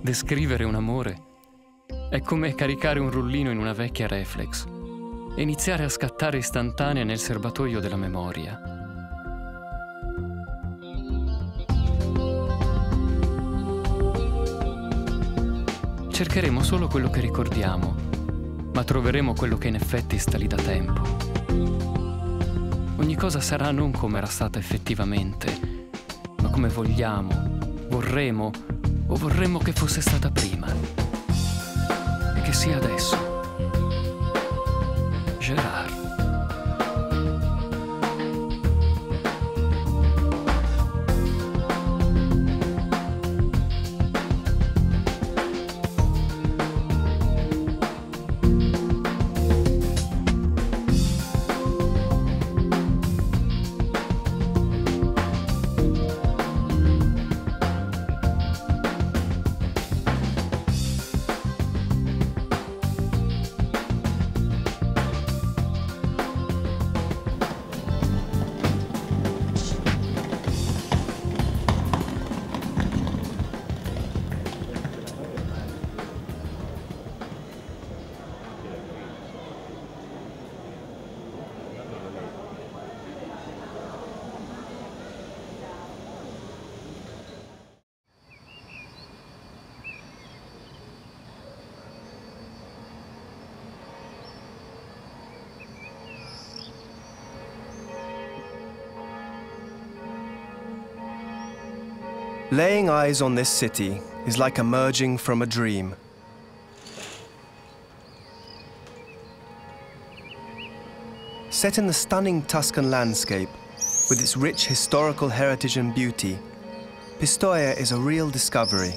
Descrivere un amore è come caricare un rullino in una vecchia reflex e iniziare a scattare istantanea nel serbatoio della memoria. Cercheremo solo quello che ricordiamo, ma troveremo quello che in effetti sta lì da tempo. Ogni cosa sarà non come era stata effettivamente, ma come vogliamo, vorremmo o vorremmo che fosse stata prima. E che sia adesso. Gerard. Laying eyes on this city is like emerging from a dream. Set in the stunning Tuscan landscape, with its rich historical heritage and beauty, Pistoia is a real discovery.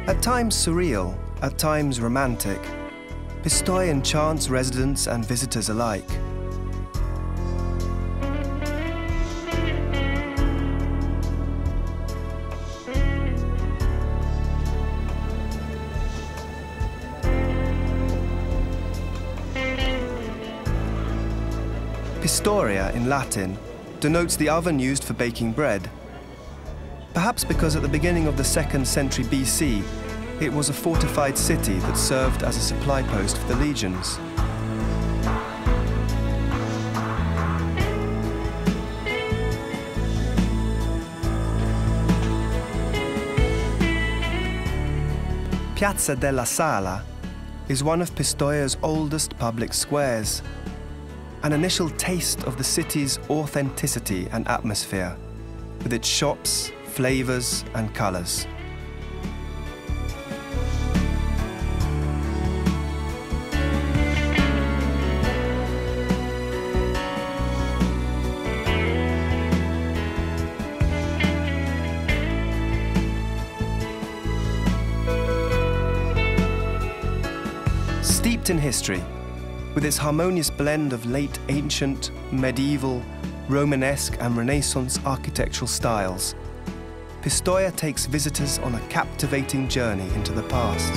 At times surreal, at times romantic, Pistoia enchants residents and visitors alike. Pistoria, in Latin, denotes the oven used for baking bread. Perhaps because at the beginning of the 2nd century BC, it was a fortified city that served as a supply post for the legions. Piazza della Sala is one of Pistoia's oldest public squares, an initial taste of the city's authenticity and atmosphere, with its shops, flavors and colors. Steeped in history, with its harmonious blend of late ancient, medieval, Romanesque and Renaissance architectural styles, Pistoia takes visitors on a captivating journey into the past.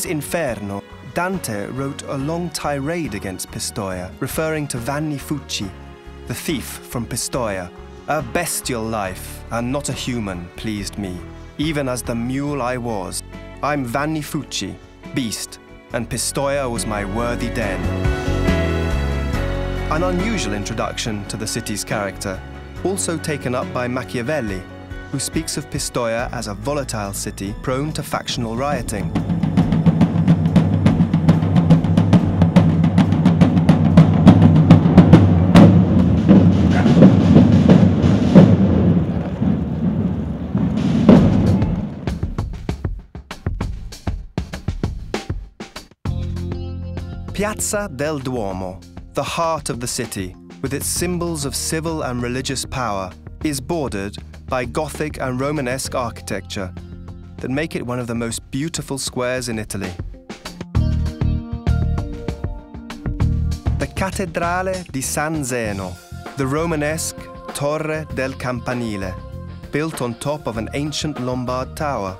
his Inferno, Dante wrote a long tirade against Pistoia, referring to Vanni Fucci, the thief from Pistoia. A bestial life, and not a human, pleased me, even as the mule I was. I'm Vanni Fucci, beast, and Pistoia was my worthy den. An unusual introduction to the city's character, also taken up by Machiavelli, who speaks of Pistoia as a volatile city prone to factional rioting. Piazza del Duomo, the heart of the city, with its symbols of civil and religious power, is bordered by Gothic and Romanesque architecture that make it one of the most beautiful squares in Italy. The Cattedrale di San Zeno, the Romanesque Torre del Campanile, built on top of an ancient Lombard tower.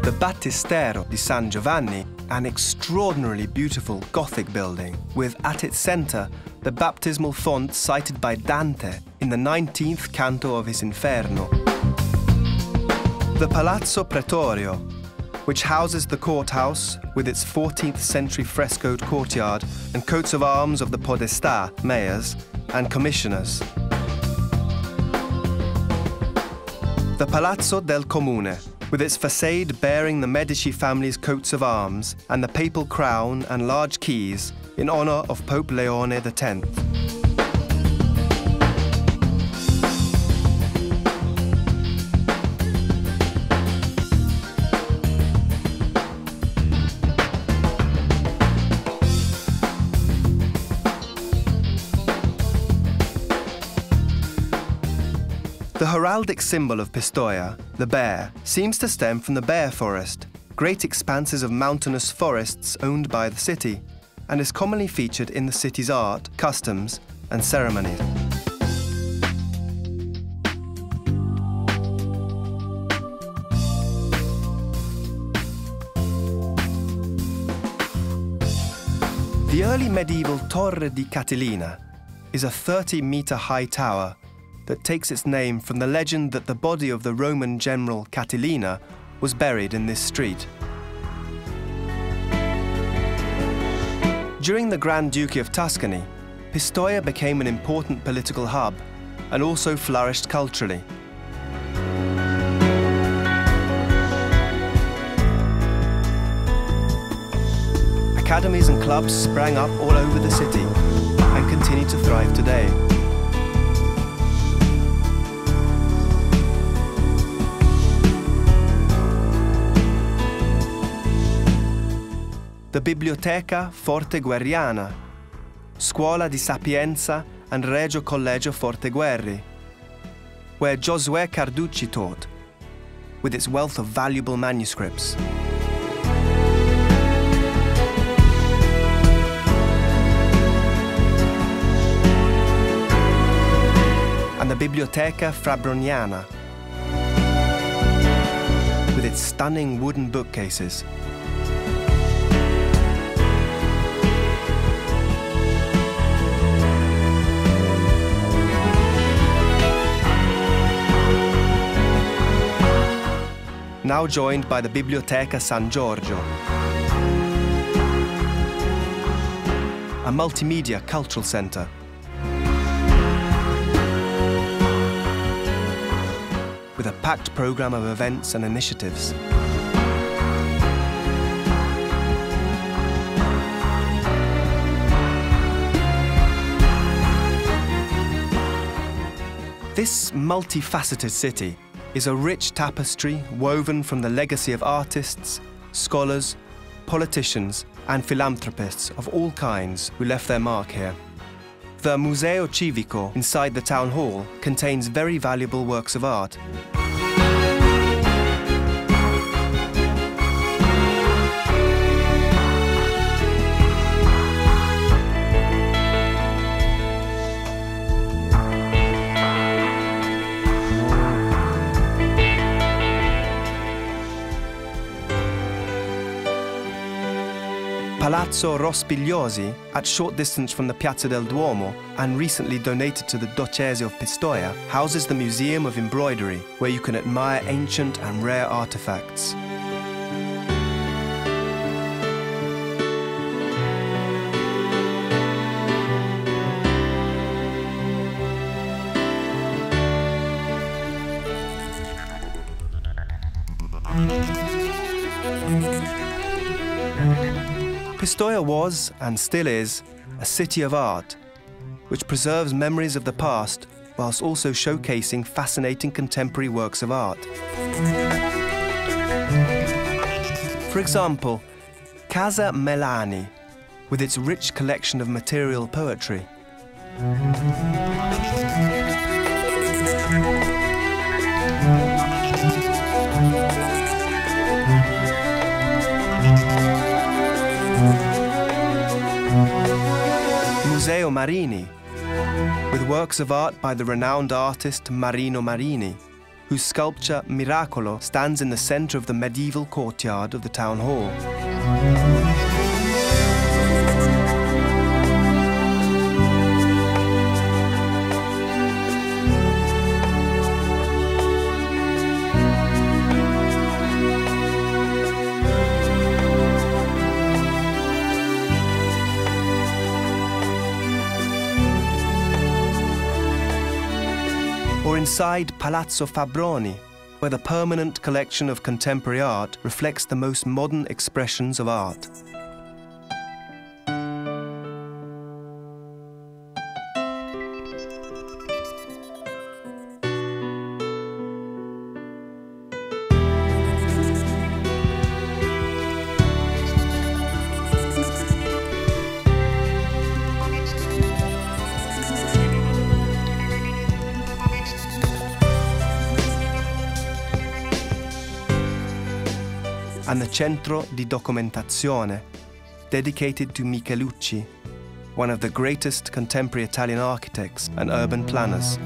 The Battistero di San Giovanni, an extraordinarily beautiful Gothic building, with at its centre the baptismal font cited by Dante in the 19th canto of his Inferno. The Palazzo Pretorio, which houses the courthouse with its 14th century frescoed courtyard and coats of arms of the Podestà, mayors, and commissioners. The Palazzo del Comune, with its facade bearing the Medici family's coats of arms and the papal crown and large keys in honour of Pope Leone X. The heraldic symbol of Pistoia, the bear, seems to stem from the bear forest, great expanses of mountainous forests owned by the city, and is commonly featured in the city's art, customs, and ceremonies. The early medieval Torre di Catilina is a 30-metre high tower that takes its name from the legend that the body of the Roman general Catilina was buried in this street. During the Grand Duchy of Tuscany, Pistoia became an important political hub and also flourished culturally. Academies and clubs sprang up all over the city and continue to thrive today. The Biblioteca Forte Guerriana, Scuola di Sapienza and Regio Collegio Forte Guerri, where Giosuè Carducci taught, with its wealth of valuable manuscripts. And the Biblioteca Fabroniana, with its stunning wooden bookcases. Now joined by the Biblioteca San Giorgio, a multimedia cultural centre. With a packed programme of events and initiatives. This multifaceted city is a rich tapestry woven from the legacy of artists, scholars, politicians, and philanthropists of all kinds who left their mark here. The Museo Civico inside the town hall contains very valuable works of art. Palazzo Rospigliosi, at short distance from the Piazza del Duomo and recently donated to the Duchess of Pistoia, houses the Museum of Embroidery, where you can admire ancient and rare artifacts. Pistoia was, and still is, a city of art, which preserves memories of the past whilst also showcasing fascinating contemporary works of art. For example, Casa Melani, with its rich collection of material poetry. Museo Marini, with works of art by the renowned artist Marino Marini, whose sculpture Miracolo stands in the centre of the medieval courtyard of the town hall. Or inside Palazzo Fabroni, where the permanent collection of contemporary art reflects the most modern expressions of art. And the Centro di Documentazione, dedicated to Michelucci, one of the greatest contemporary Italian architects and urban planners.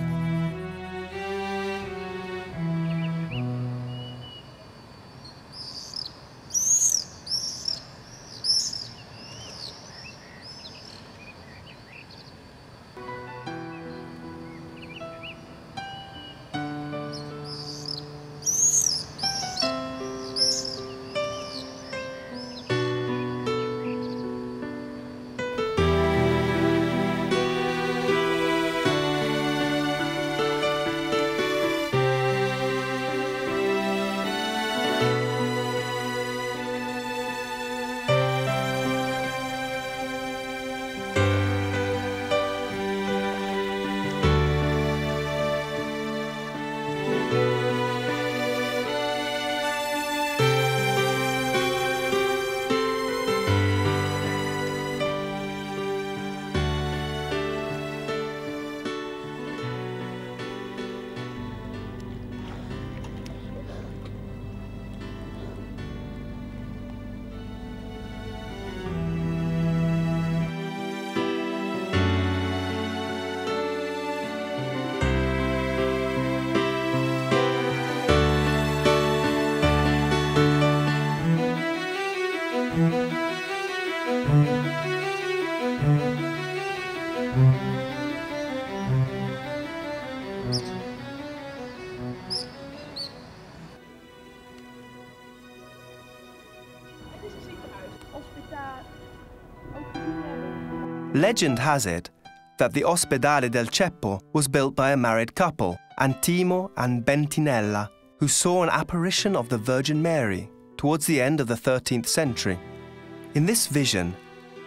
Legend has it that the Ospedale del Ceppo was built by a married couple, Antimo and Bentinella, who saw an apparition of the Virgin Mary towards the end of the 13th century. In this vision,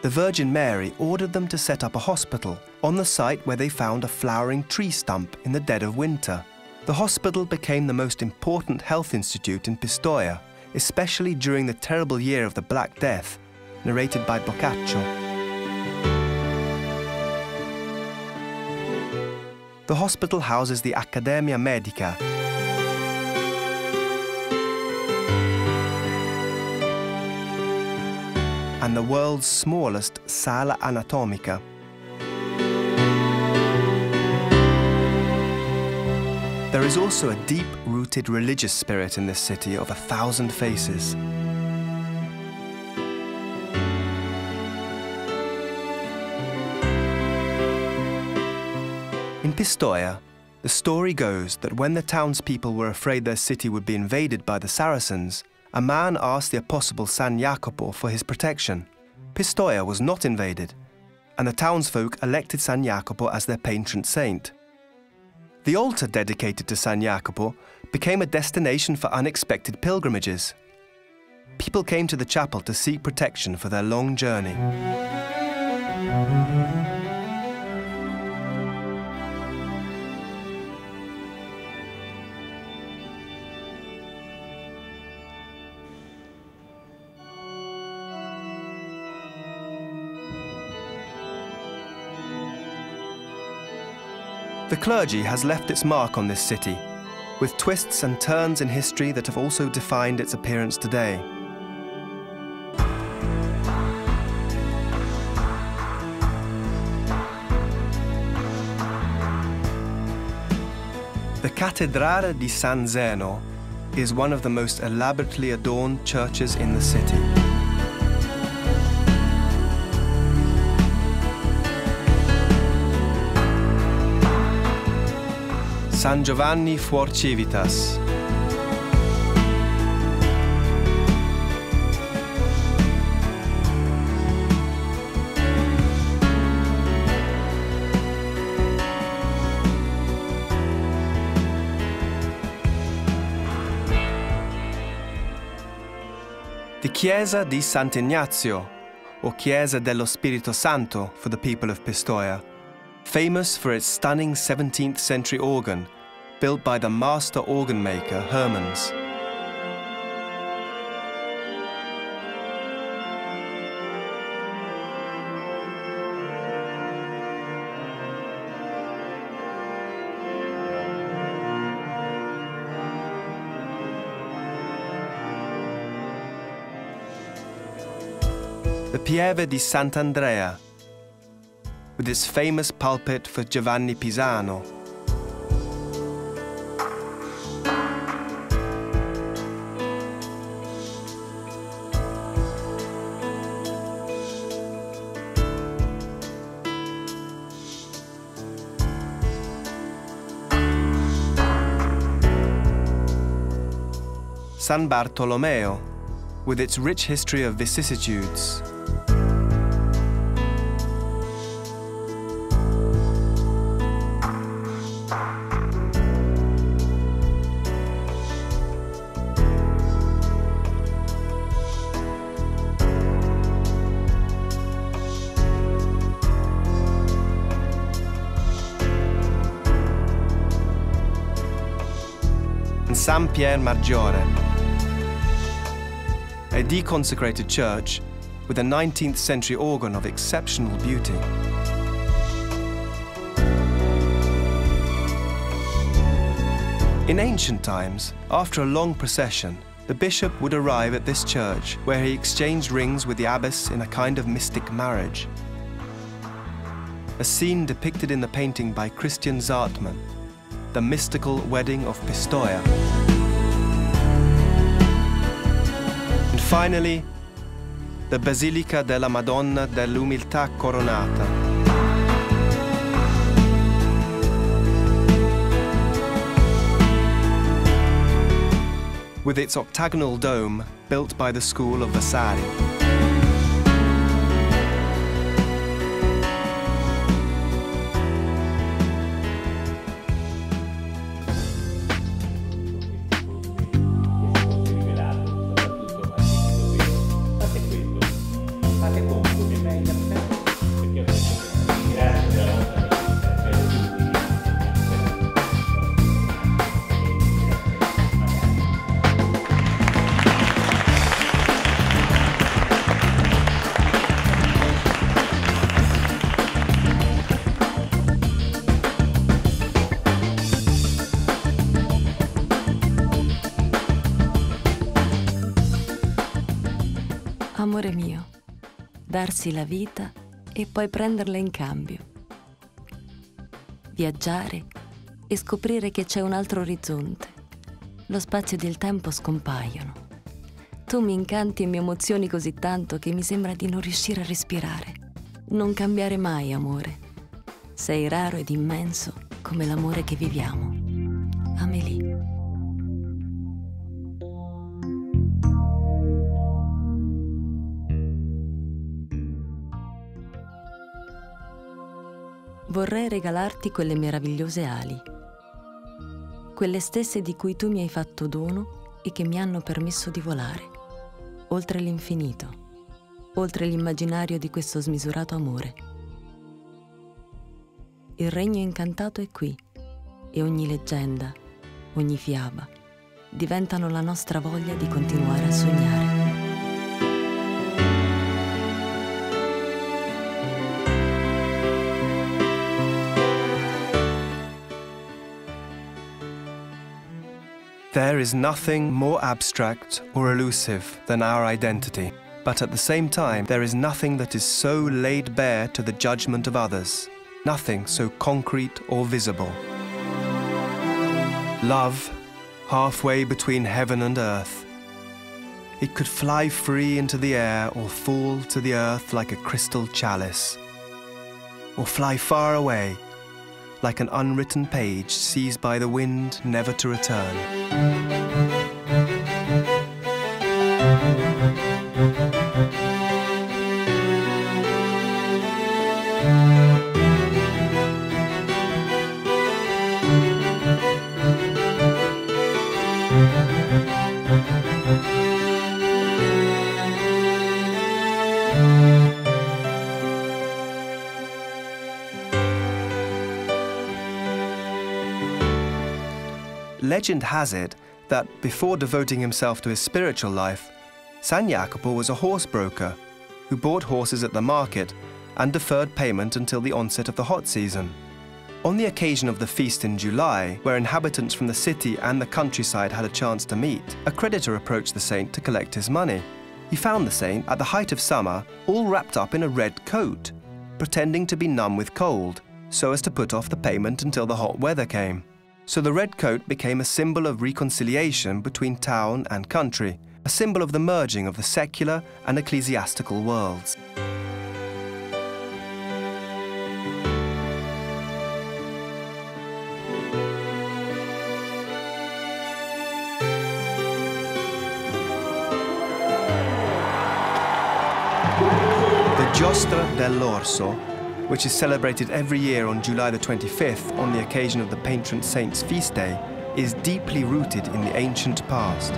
the Virgin Mary ordered them to set up a hospital on the site where they found a flowering tree stump in the dead of winter. The hospital became the most important health institute in Pistoia, especially during the terrible year of the Black Death, narrated by Boccaccio. The hospital houses the Accademia Medica, and the world's smallest Sala Anatomica. There is also a deep-rooted religious spirit in this city of 1,000 faces. Pistoia, the story goes that when the townspeople were afraid their city would be invaded by the Saracens, a man asked the apostle San Jacopo for his protection. Pistoia was not invaded, and the townsfolk elected San Jacopo as their patron saint. The altar dedicated to San Jacopo became a destination for unexpected pilgrimages. People came to the chapel to seek protection for their long journey. The clergy has left its mark on this city, with twists and turns in history that have also defined its appearance today. The Cattedrale di San Zeno is one of the most elaborately adorned churches in the city. San Giovanni fuor Civitas. The Chiesa di Sant'Ignazio, or Chiesa dello Spirito Santo for the people of Pistoia, famous for its stunning 17th century organ, built by the master organ maker Hermans. The Pieve di Sant'Andrea, with its famous pulpit for Giovanni Pisano. San Bartolomeo, with its rich history of vicissitudes. And San Pier Maggiore, a deconsecrated church with a 19th century organ of exceptional beauty. In ancient times, after a long procession, the bishop would arrive at this church where he exchanged rings with the abbess in a kind of mystic marriage. A scene depicted in the painting by Christian Zartmann, The Mystical Wedding of Pistoia. And finally, the Basilica della Madonna dell'Umiltà Coronata. With its octagonal dome built by the school of Vasari. Amore mio, darsi la vita e poi prenderla in cambio. Viaggiare e scoprire che c'è un altro orizzonte. Lo spazio ed il tempo scompaiono. Tu mi incanti e mi emozioni così tanto che mi sembra di non riuscire a respirare. Non cambiare mai, amore. Sei raro ed immenso come l'amore che viviamo. Amélie. Vorrei regalarti quelle meravigliose ali, quelle stesse di cui tu mi hai fatto dono e che mi hanno permesso di volare, oltre l'infinito, oltre l'immaginario di questo smisurato amore. Il regno incantato è qui e ogni leggenda, ogni fiaba diventano la nostra voglia di continuare a sognare. There is nothing more abstract or elusive than our identity, but at the same time, there is nothing that is so laid bare to the judgment of others, nothing so concrete or visible. Love, halfway between heaven and earth. It could fly free into the air or fall to the earth like a crystal chalice, or fly far away, like an unwritten page seized by the wind, never to return. Legend has it that before devoting himself to his spiritual life, San Jacopo was a horse broker who bought horses at the market and deferred payment until the onset of the hot season. On the occasion of the feast in July, where inhabitants from the city and the countryside had a chance to meet, a creditor approached the saint to collect his money. He found the saint at the height of summer, all wrapped up in a red coat, pretending to be numb with cold, so as to put off the payment until the hot weather came. So the red coat became a symbol of reconciliation between town and country, a symbol of the merging of the secular and ecclesiastical worlds. The Giostra dell'Orso, which is celebrated every year on July the 25th on the occasion of the patron saint's feast day, is deeply rooted in the ancient past.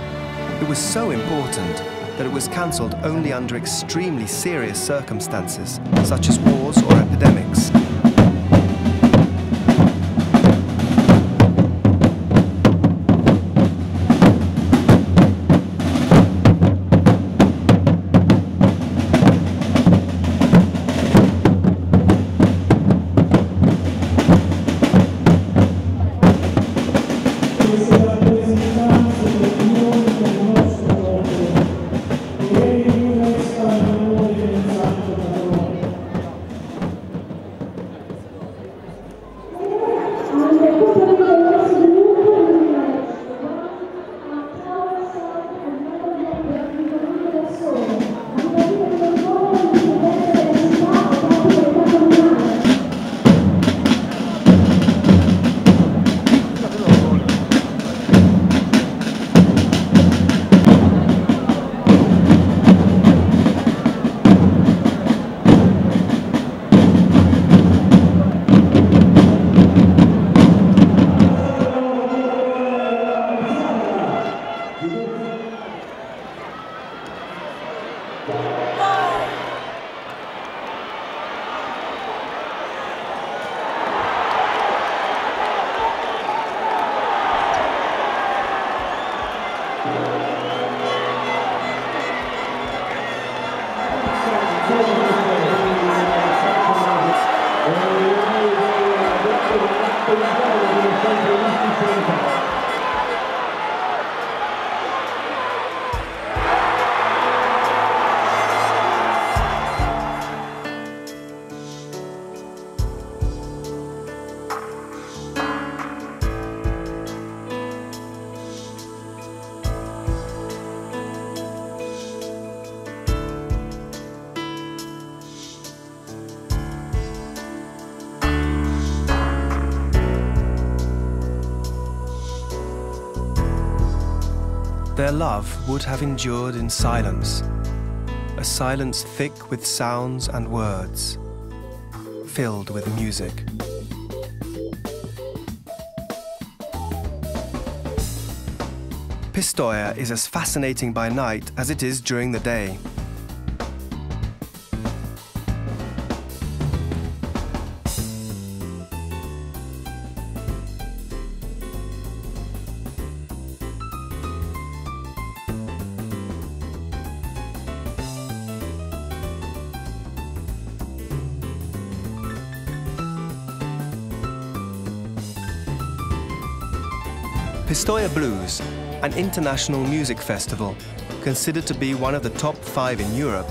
It was so important that it was cancelled only under extremely serious circumstances, such as wars or epidemics. their love would have endured in silence, a silence thick with sounds and words, filled with music. Pistoia is as fascinating by night as it is during the day. Pistoia Blues, an international music festival considered to be one of the top 5 in Europe,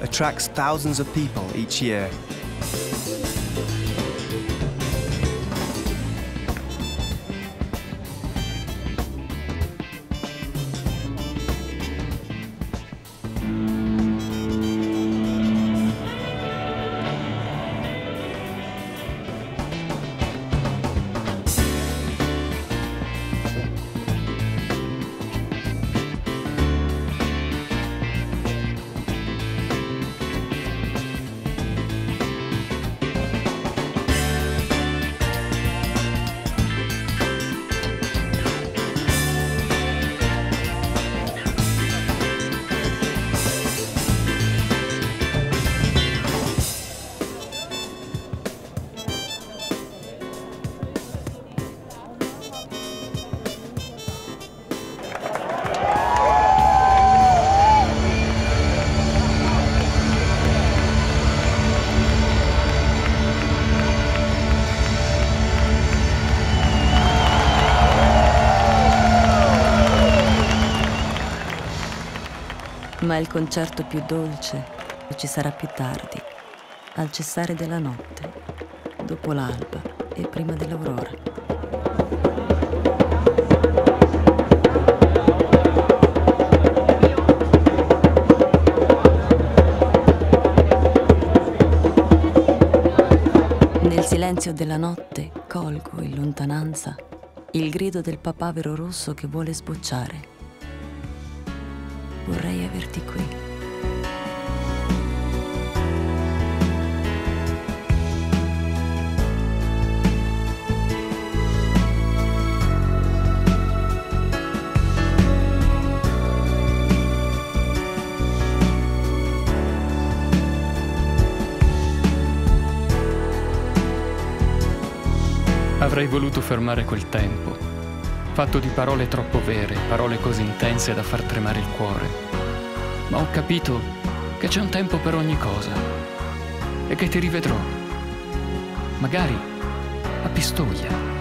attracts thousands of people each year. Ma il concerto più dolce ci sarà più tardi, al cessare della notte, dopo l'alba e prima dell'aurora. Nel silenzio della notte colgo in lontananza il grido del papavero rosso che vuole sbocciare. Vorrei averti qui. Avrei voluto fermare quel tempo, fatto di parole troppo vere, parole così intense da far tremare il cuore. Ma ho capito che c'è un tempo per ogni cosa e che ti rivedrò, magari a Pistoia.